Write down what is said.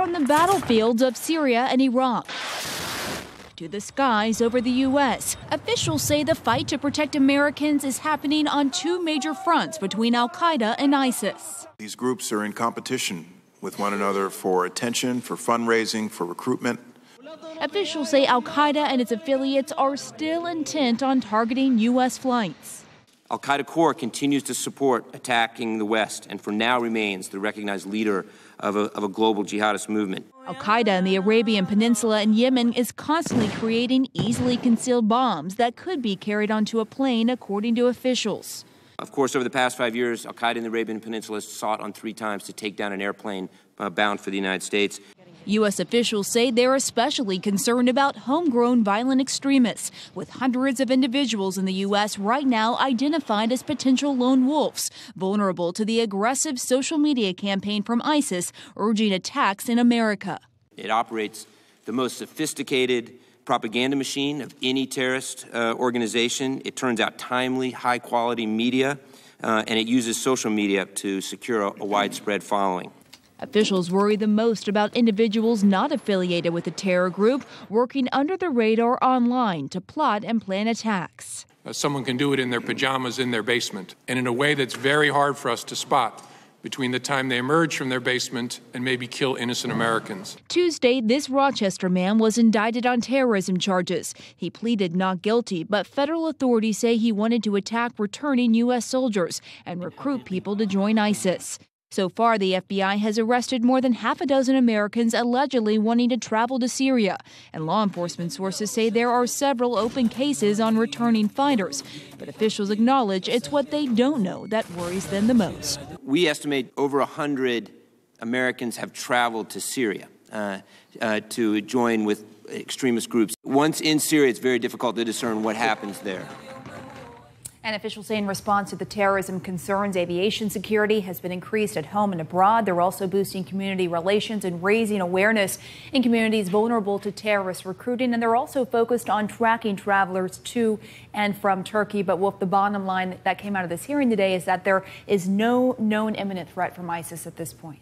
from the battlefields of Syria and Iraq to the skies over the U.S. Officials say the fight to protect Americans is happening on two major fronts between al-Qaeda and ISIS. These groups are in competition with one another for attention, for fundraising, for recruitment. Officials say al-Qaeda and its affiliates are still intent on targeting U.S. flights. Al-Qaeda core continues to support attacking the West and for now remains the recognized leader of a global jihadist movement. Al-Qaeda in the Arabian Peninsula and Yemen is constantly creating easily concealed bombs that could be carried onto a plane, according to officials. Of course, over the past 5 years, Al-Qaeda in the Arabian Peninsula has sought on 3 times to take down an airplane bound for the United States. U.S. officials say they're especially concerned about homegrown violent extremists, with hundreds of individuals in the U.S. right now identified as potential lone wolves, vulnerable to the aggressive social media campaign from ISIS urging attacks in America. It operates the most sophisticated propaganda machine of any terrorist organization. It turns out timely, high-quality media, and it uses social media to secure a widespread following. Officials worry the most about individuals not affiliated with the terror group working under the radar online to plot and plan attacks. Someone can do it in their pajamas in their basement, and in a way that's very hard for us to spot between the time they emerge from their basement and maybe kill innocent Americans. Tuesday, this Rochester man was indicted on terrorism charges. He pleaded not guilty, but federal authorities say he wanted to attack returning U.S. soldiers and recruit people to join ISIS. So far, the FBI has arrested more than half a dozen Americans allegedly wanting to travel to Syria. And law enforcement sources say there are several open cases on returning fighters. But officials acknowledge it's what they don't know that worries them the most. We estimate over 100 Americans have traveled to Syria to join with extremist groups. Once in Syria, it's very difficult to discern what happens there. And officials say in response to the terrorism concerns, aviation security has been increased at home and abroad. They're also boosting community relations and raising awareness in communities vulnerable to terrorist recruiting. And they're also focused on tracking travelers to and from Turkey. But Wolf, the bottom line that came out of this hearing today is that there is no known imminent threat from ISIS at this point.